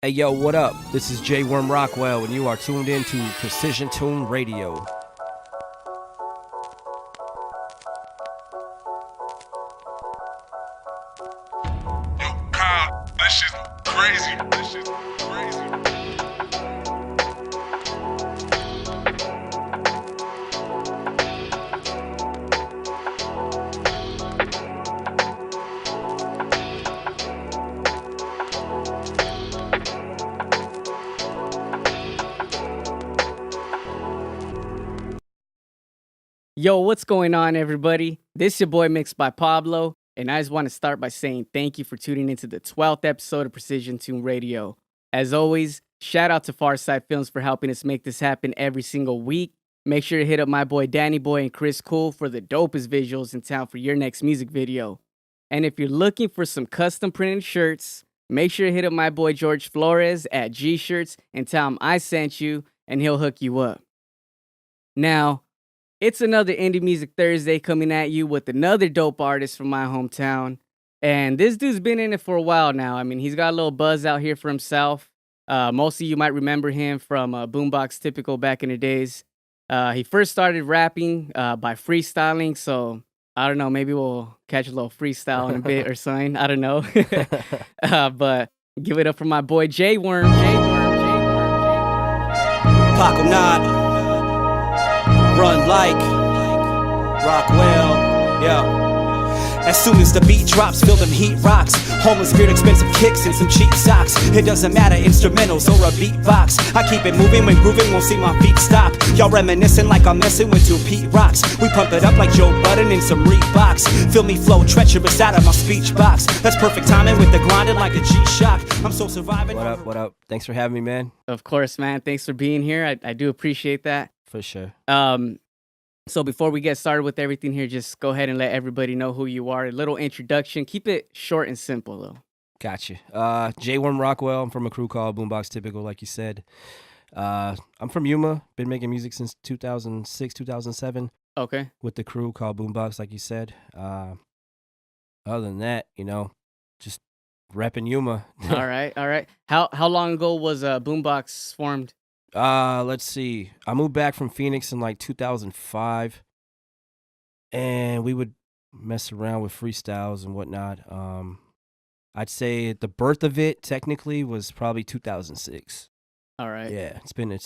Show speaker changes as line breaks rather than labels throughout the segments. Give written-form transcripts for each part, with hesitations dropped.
Hey yo, what up? This is J.Worm Rockwell, and you are tuned in to Precision Tune Radio.
Yo, Kyle, this shit's crazy. This shit's crazy.
Yo, what's going on, everybody? This is your boy Mixed by Pablo, and I just want to start by saying thank you for tuning into the 12th episode of Precision Tune Radio. As always, shout out to Pharsyde Films for helping us make this happen every single week. Make sure to hit up my boy Danny Boy and Chris Cool for the dopest visuals in town for your next music video. And if you're looking for some custom printed shirts, make sure to hit up my boy George Flores at G Shirts and tell him I sent you, and he'll hook you up. Now, it's another Indie Music Thursday coming at you with another dope artist from my hometown. And this dude's been in it for a while now. I mean, he's got a little buzz out here for himself. Most of you might remember him from Boombox Typical back in the days. He first started rapping by freestyling. So, I don't know, maybe we'll catch a little freestyle in a bit or something. I don't know. But give it up for my boy J.Worm.
Paco Knot. Run like Rockwell, yeah. As soon as the beat drops, feel them heat rocks. Homeless beard, expensive kicks, and some cheap socks. It doesn't matter, instrumentals or a beatbox. I keep it moving when grooving, won't see my feet stop. Y'all reminiscing like I'm messing with two Pete Rocks. We pump it up like Joe Budden in some Reeboks. Feel me flow treacherous out of my speech box. That's perfect timing with the grinding like a G-Shock. I'm so surviving. What up, what up? Thanks for having me, man.
Of course, man. Thanks for being here. I do appreciate that.
For sure.
So before we get started with everything here, just go ahead and let everybody know who you are. A little introduction. Keep it short and simple, though.
Gotcha. J.Worm Rockwell. I'm from a crew called Boombox Typical, like you said. I'm from Yuma. Been making music since 2006, 2007.
Okay.
With the crew called Boombox, like you said. Other than that, just repping Yuma.
All right. How long ago was Boombox formed?
Let's see. I moved back from Phoenix in like 2005, and we would mess around with freestyles and whatnot. I'd say the birth of it technically was probably 2006.
All right.
Yeah, it's been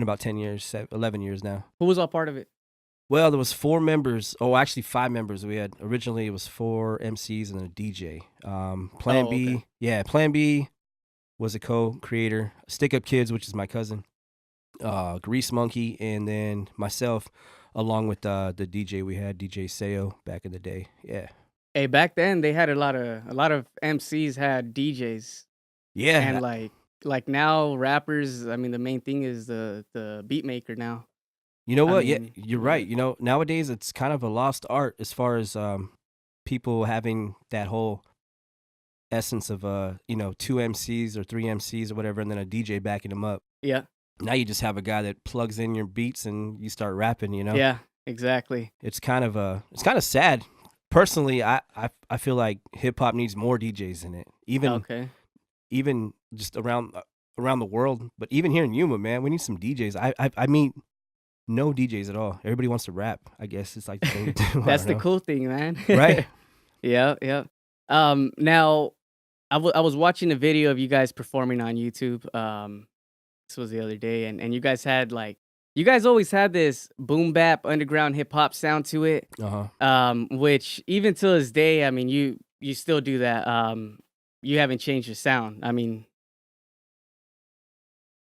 about 10 years, 11 years now.
Who was all part of it?
Well, there was 4 members. Oh, actually 5 members. We had originally it was 4 MCs and a DJ. Plan B.
Okay.
Yeah, Plan B was a co-creator. Stick Up Kids, which is my cousin. Grease Monkey, and then myself, along with the DJ we had, DJ Sayo, back in the day. Yeah.
Hey, back then they had a lot of MCs had DJs.
Yeah.
And like now rappers, I mean, the main thing is the beat maker now.
You know what?
mean,
Yeah, you're right. Nowadays it's kind of a lost art as far as people having that whole essence of 2 MCs or 3 MCs or whatever, and then a DJ backing them up.
Yeah.
Now you just have a guy that plugs in your beats and you start rapping.
Yeah, exactly.
It's kind of sad. Personally, I feel like hip hop needs more DJs in it. Even just around the world, but even here in Yuma, man, we need some DJs. I mean, no DJs at all. Everybody wants to rap. I guess it's like the thing to do.
That's the cool thing, man.
Right?
Yeah. Now, I was watching a video of you guys performing on YouTube. This was the other day, and you guys had you guys always had this boom bap underground hip hop sound to it. Which even till this day, I mean, you still do that. You haven't changed your sound. I mean,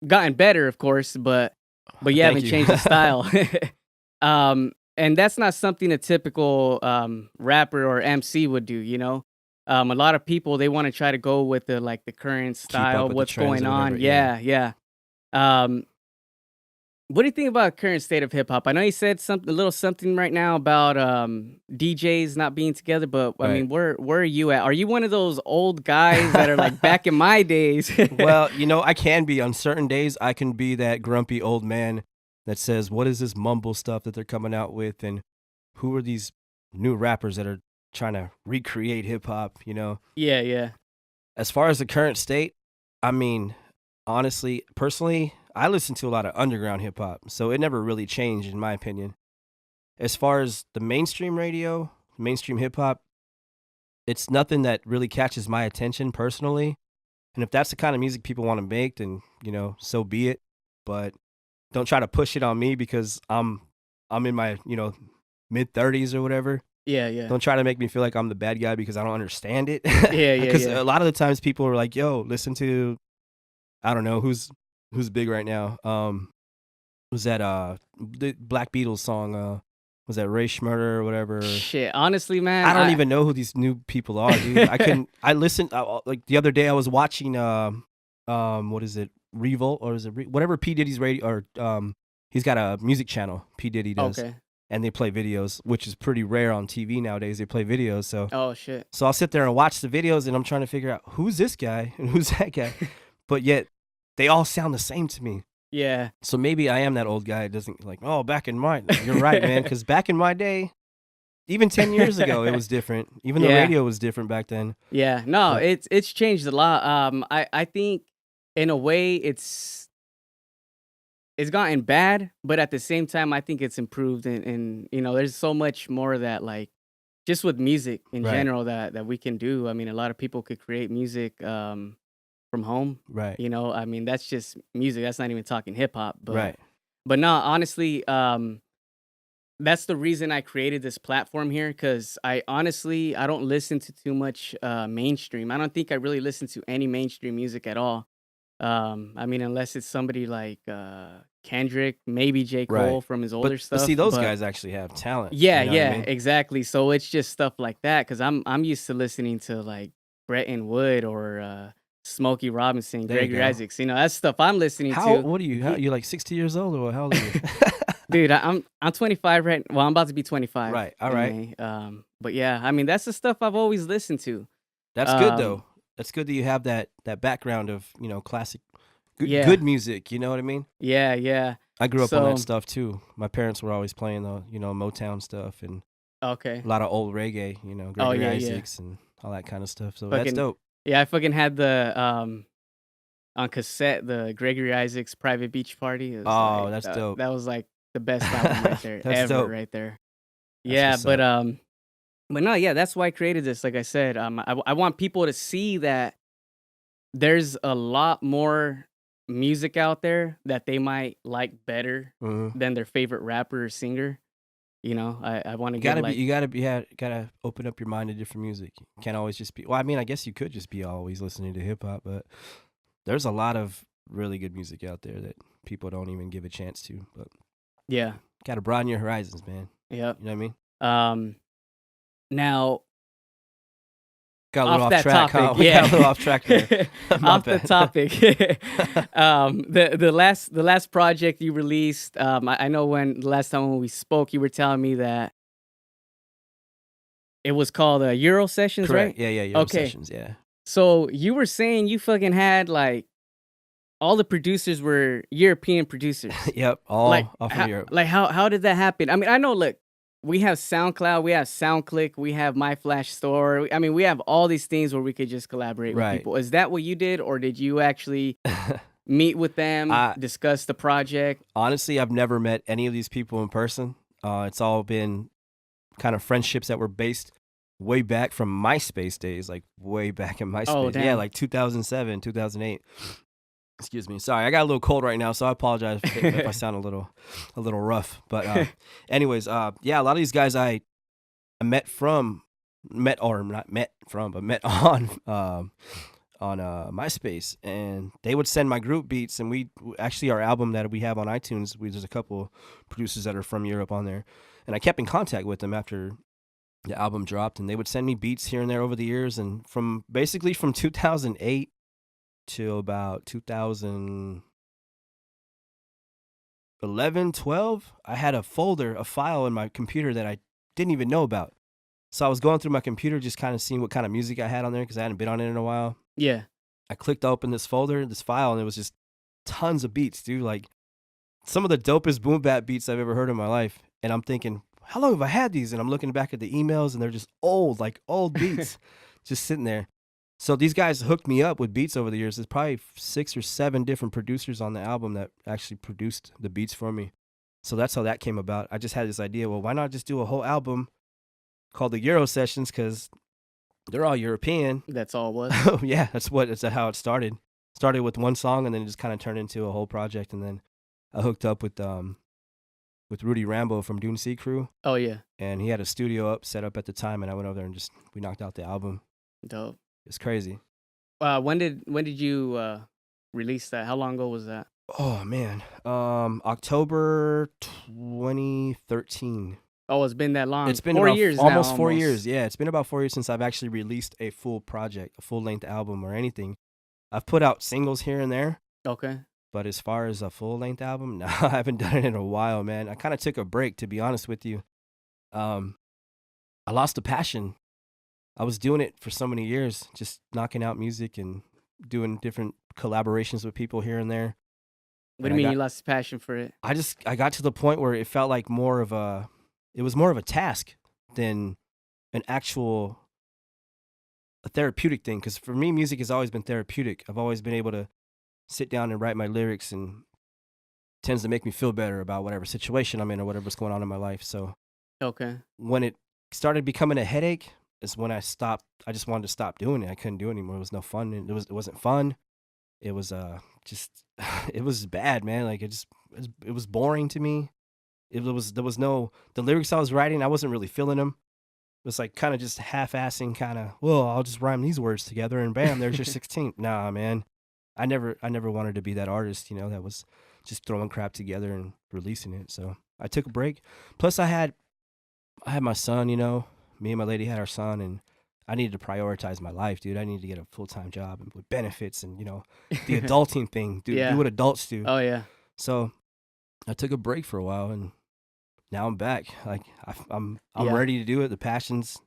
gotten better, of course, but you haven't changed the style. And that's not something a typical rapper or MC would do. A lot of people, they want to try to go with the current style, what's going on.
Whatever,
Yeah. What do you think about current state of hip hop? I know you said a little something right now about DJs not being together, but I mean, where are you at? Are you one of those old guys that are like back in my days?
Well, I can be on certain days. I can be that grumpy old man that says, "What is this mumble stuff that they're coming out with, and who are these new rappers that are trying to recreate hip hop?"
Yeah.
As far as the current state,
I mean, honestly, personally, I listen to a lot of underground hip hop, so it never really changed in my opinion. As far as the mainstream radio, mainstream hip hop, it's nothing that really catches my attention personally. And if that's the kind of music people want to make, then so be it. But don't try to push it on me because I'm in my mid 30s or whatever.
Yeah, yeah.
Don't try to make me feel like I'm the bad guy because I don't understand it.
Yeah, yeah,
Because
yeah.
a lot of the times people are like, "Yo, listen to," I don't know who's big right now. Was that the Black Beatles song? Was that Ray Schmurder or whatever?
Shit, honestly, man,
I don't even know who these new people are, dude. I couldn't. I listened like the other day. I was watching what is it? Revolt or is it whatever P Diddy's radio or he's got a music channel. P Diddy does.
Okay.
And they play videos, which is pretty rare on TV nowadays. They play videos, so
Oh shit.
so I'll sit there and watch the videos, and I'm trying to figure out who's this guy and who's that guy, but yet they all sound the same to me.
Yeah.
So maybe I am that old guy that doesn't like. Oh, back in my, you're right, man. Because back in my day, even 10 years ago, it was different. Even the
Yeah.
radio was different back then.
Yeah. No,
But-
it's changed a lot. I think in a way it's gotten bad, but at the same time I think it's improved and there's so much more that like just with music in
Right.
general that we can do. I mean, a lot of people could create music from home.
Right.
I mean, that's just music. That's not even talking hip hop. But
Right.
But no, honestly, that's the reason I created this platform here because I don't listen to too much mainstream. I don't think I really listen to any mainstream music at all. I mean, unless it's somebody like Kendrick, maybe J. Cole
Right.
from his older
But
stuff.
see, those
but-
guys actually have talent.
Yeah,
you know what I
yeah,
mean?
exactly. So it's just stuff like that because I'm used to listening to like Bretton Wood or Smokey Robinson,
There you
Gregory
go.
Isaacs. That's stuff I'm listening
How?
to.
What are you? You like 60 years old or how old are you?
Dude, I'm 25 right. Well, I'm about to be 25.
Right, all
in
right.
May. But yeah, I mean that's the stuff I've always listened to.
That's good
Um,
though. That's good that you have that background of classic,
Yeah.
good music. You know what I mean?
Yeah, yeah.
I grew up on that
So-
stuff too. My parents were always playing the Motown stuff and
Okay.
a lot of old reggae. Gregory
Oh, yeah, yeah.
Isaacs and all that kind of stuff. So that's
Fucking-
dope.
Yeah, I fucking had the on cassette the Gregory Isaacs Private Beach Party. It was
Oh,
like,
that's
that,
dope.
That was like the best album right there
That's
ever,
dope.
right there.
That's
Yeah,
what's
but no, yeah, that's why I created this. Like I said, I want people to see that there's a lot more music out there that they might like better
Mhm.
than their favorite rapper or singer. I want to
You
get
gotta
like
be. You gotta open up your mind to different music. You can't always just be. Well, I mean, I guess you could just be always listening to hip hop, but there's a lot of really good music out there that people don't even give a chance to. But
yeah,
gotta broaden your horizons, man.
yeah.
You know what I mean?
Now
Got a little
off
off
that
track.
topic,
Huh? We
yeah.
got a little off track there. My
Off the
bad.
topic. The last project you released, I know when the last time when we spoke, you were telling me that it was called Euro Sessions,
Correct.
right?
Yeah. Your
Okay.
sessions. Yeah.
So you were saying you fucking had like all the producers were European producers.
Yep. All
like
off
how,
of Europe.
Like how did that happen? I mean, I know. Look, we have SoundCloud, we have SoundClick, we have My Flash Store. I mean, we have all these things where we could just collaborate with
Right.
people. Is that what you did, or did you actually meet with them, discuss the project?
Honestly, I've never met any of these people in person. It's all been kind of friendships that were based way back from MySpace days, like way back in MySpace.
Oh,
Yeah,
damn.
like 2007, 2008. Excuse me. Sorry, I got a little cold right now, so I apologize if I sound a little rough. But anyways, yeah, a lot of these guys I met on MySpace, and they would send my group beats, and we actually our album that we have on iTunes, there's a couple producers that are from Europe on there, and I kept in contact with them after the album dropped, and they would send me beats here and there over the years, and from 2008 till about 2011, 12, I had a file in my computer that I didn't even know about. So I was going through my computer just kind of seeing what kind of music I had on there because I hadn't been on it in a while.
Yeah.
I clicked open this file, and it was just tons of beats, dude. Like some of the dopest boom bap beats I've ever heard in my life. And I'm thinking, how long have I had these? And I'm looking back at the emails, and they're just old beats just sitting there. So these guys hooked me up with beats over the years. There's probably 6 or 7 different producers on the album that actually produced the beats for me. So that's how that came about. I just had this idea, well, why not just do a whole album called the Euro Sessions, because they're all European.
That's all it was.
Yeah, that's how it started. Started with one song, and then it just kind of turned into a whole project. And then I hooked up with Rudy Rambo from Dune Sea Crew,
Oh yeah,
and he had a studio set up at the time, and I went over there and we knocked out the album.
dope.
It's crazy.
When did you release that? How long ago was that?
Oh man, October 2013.
Oh, it's been that long.
It's been
4
about
years now,
almost 4 years. Yeah, it's been about 4 years since I've actually released a full project, a full length album or anything. I've put out singles here and there,
Okay.
but as far as a full length album, no, I haven't done it in a while, man. I kind of took a break, to be honest with you. I lost the passion. I was doing it for so many years, just knocking out music and doing different collaborations with people here and there.
What do you mean you lost the passion for it?
I got to the point where it felt like it was more of a task than an actual a therapeutic thing. Because for me, music has always been therapeutic. I've always been able to sit down and write my lyrics, and it tends to make me feel better about whatever situation I'm in or whatever's going on in my life. So
Okay.
when it started becoming a headache is when I stopped. I just wanted to stop doing it. I couldn't do it anymore. It was no fun. It wasn't fun. It was just it was bad, man. Like it was boring to me. There was no, the lyrics I was writing, I wasn't really feeling them. It was like kind of just half-assing, kind of, well, I'll just rhyme these words together and bam, there's your 16th. Nah, man. I never wanted to be that artist, that was just throwing crap together and releasing it. So I took a break. Plus I had my son, me and my lady had our son, and I needed to prioritize my life, dude. I needed to get a full-time job and with benefits and, the adulting thing, dude.
Yeah.
Do what adults do.
Oh yeah.
So I took a break for a while, and now I'm back. Like I'm
Yeah.
ready to do it. The passion's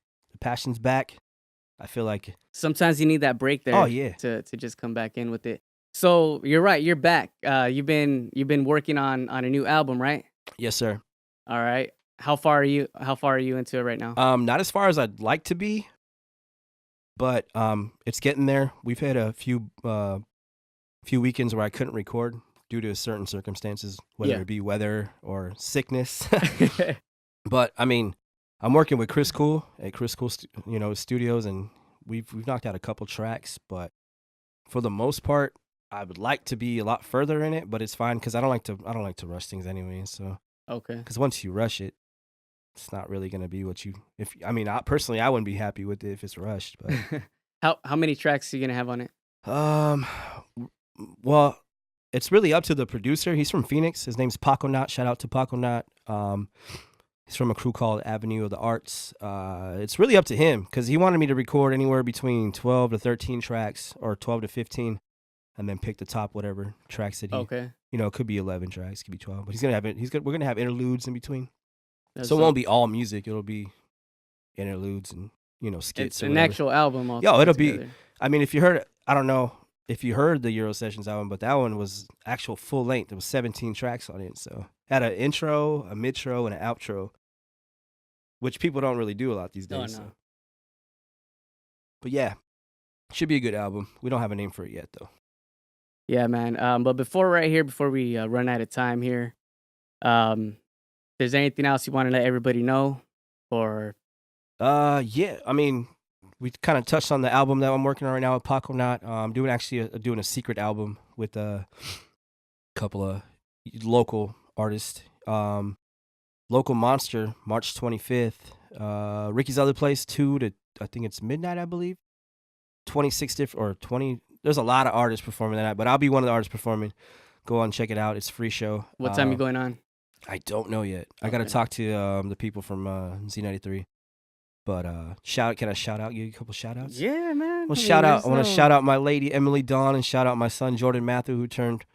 back. I feel like,
Sometimes you need that break there.
Oh, yeah.
To just come back in with it. So you're right. You're back. You've been working on a new album, right?
yes, sir.
All right. How far are you into it right now?
Not as far as I'd like to be, but it's getting there. We've had a few weekends where I couldn't record due to certain circumstances, whether
Yeah.
it be weather or sickness. But I mean, I'm working with Chris Cool at Chris Cool, Studios, and we've knocked out a couple tracks. But for the most part, I would like to be a lot further in it, but it's fine because I don't like to rush things anyway. So
Okay.
because once you rush it, it's not really gonna be what you. I personally, I wouldn't be happy with it if it's rushed. But
How many tracks are you gonna have on it?
well, it's really up to the producer. He's from Phoenix. His name's Paco Knot. Shout out to Paco Knot. He's from a crew called Avenue of the Arts. It's really up to him because he wanted me to record anywhere between 12 to 13 tracks or 12 to 15, and then pick the top whatever tracks that he.
Okay.
It could be 11 tracks, it could be 12, but he's gonna have it. We're gonna have interludes in between,
That's
so it
dope.
won't be all music. It'll be interludes and skits.
It's
or
an
whatever.
actual album. All
Yo, it'll be-
together.
I mean, if you heard, I don't know if you heard the Euro Sessions album, but that one was actual full length. There was 17 tracks on it, so had an intro, a midtro, and an outro, which people don't really do a lot these
Oh,
days.
no.
So. But yeah, should be a good album. We don't have a name for it yet, though.
Yeah, man. But before we run out of time here, there's anything else you want to let everybody know, or
Yeah. I mean, we kind of touched on the album that I'm working on right now with Paco Knot. I'm doing a secret album with a couple of local artists. Local Monster, March 25th. Ricky's Other Place 2 to, I think it's midnight, I believe. 26 different or 20. There's a lot of artists performing that night, but I'll be one of the artists performing. Go on, check it out. It's a free show.
what time you going on?
I don't know yet. I got to
Okay.
talk to the people from Z93. But can I shout out? Give you a couple shout outs?
Yeah, man.
Well, I want to shout out my lady Emily Dawn and shout out my son Jordan Matthew, who turned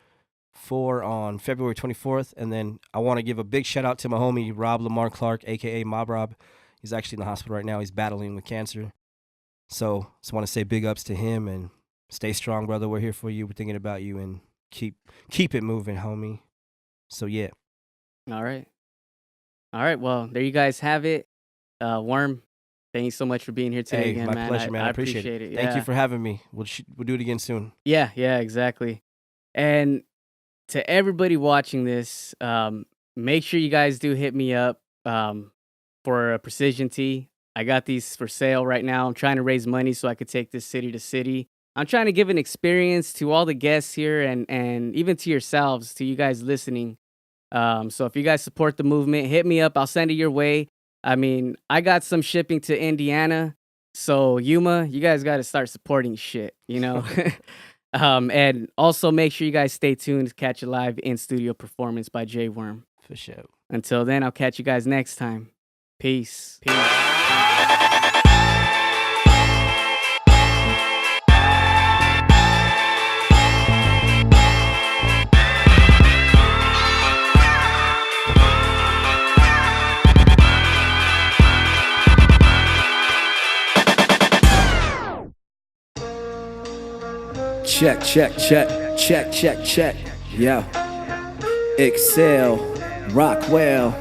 4 on February 24th. And then I want to give a big shout out to my homie Rob Lamar Clark, aka Mob Rob. He's actually in the hospital right now. He's battling with cancer. So just want to say big ups to him and stay strong, brother. We're here for you. We're thinking about you, and keep it moving, homie. So yeah.
All right. Well, there you guys have it. Worm, Thank you so much for being here today
Hey,
again,
my
man.
pleasure, man. I appreciate it. Thank you for having me. We'll do it again soon.
Yeah, exactly. And to everybody watching this, make sure you guys do hit me up for a precision tee. I got these for sale right now. I'm trying to raise money so I could take this city to city. I'm trying to give an experience to all the guests here and even to yourselves, to you guys listening. So if you guys support the movement, hit me up. I'll send it your way. I mean, I got some shipping to Indiana. So Yuma, you guys got to start supporting shit, you know? And also make sure you guys stay tuned to catch a live in-studio performance by J.Worm.
For sure.
Until then, I'll catch you guys next time. Peace.
Check. Yo. Excel. Rockwell.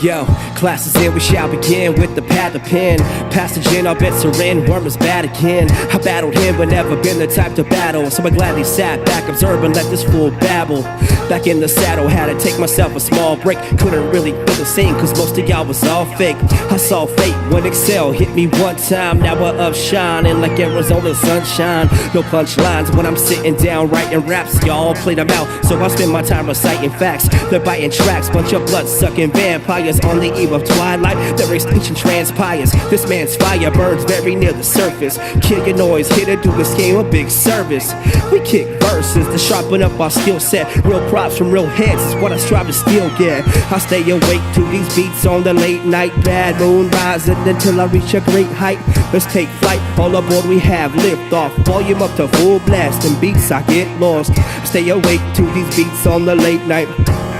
Yo, class is in, we shall begin with the pad, the pen. Passage in, our bets are in, Worm is bad again. I battled him, but never been the type to battle. So I gladly sat back, observe and let this fool babble. Back in the saddle, had to take myself a small break. Couldn't really feel the same, cause most of y'all was all fake. I saw fate when Excel hit me one time. Now we're up shining like Arizona sunshine. No punchlines when I'm sitting down writing raps. Y'all play them out, so I spend my time reciting facts. They're biting tracks, bunch of blood-sucking vampires. On the eve of twilight, their extinction transpires. This man's fire burns very near the surface. Kill your noise, here to do this game a big service. We kick verses to sharpen up our skill set. Real props from real heads is what I strive to still get. I stay awake to these beats on the late night. Bad moon rising until I reach a great height. Let's take flight, all aboard we have lift off. Volume up to full blast and beats I get lost. Stay awake to these beats on the late night.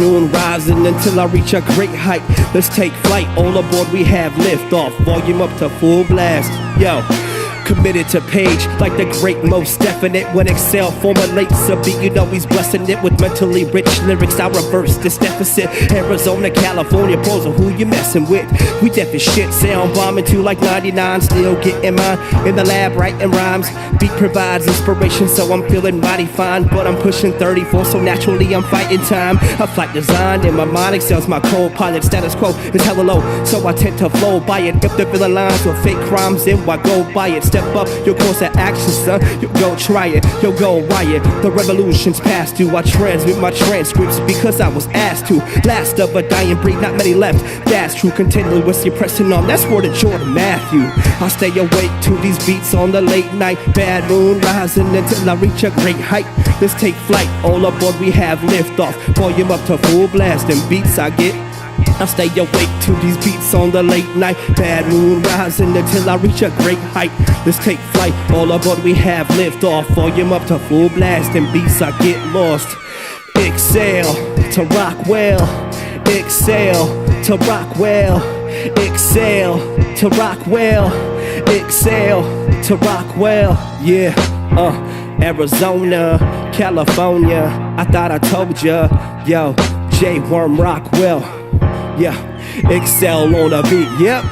Moon rising until I reach a great height. Let's take flight, all aboard we have lift off. Volume up to full blast. Yo, committed to page like the great most definite. When Excel formulates a beat, you know he's blessing it with mentally rich lyrics. I reverse this deficit. Arizona, California, pose of who you messing with. We deaf as shit, sound bombing too like 99. Still getting mine in the lab, writing rhymes. Beat provides inspiration, so I'm feeling mighty fine. But I'm pushing 34, so naturally I'm fighting time. A flight design in my mind excels my co-pilot. Status quo is hella low, so I tend to flow by it. If the villain lines with fake crimes, then why go by it? Step up your course of action, son. You go try it, you'll go riot. The revolution's past due. I transmit my transcripts because I was asked to. Last of a dying breed, not many left. That's true. Continuously pressing on. That's word of Jordan Matthew. I stay awake to these beats on the late night. Bad moon rising until I reach a great height. Let's take flight. All aboard we have lift off. Volume up to full blast and beats I get. I stay awake to these beats on the late night. Bad moon rising until I reach a great height. Let's take flight, all aboard we have lift off. Volume up to full blast and beats I get lost. Excel to Rockwell. Excel to Rockwell. Excel to Rockwell. Excel to Rockwell. Yeah, Arizona, California. I thought I told ya. Yo, J.Worm Rockwell. Yeah, Excel on a beat, yep.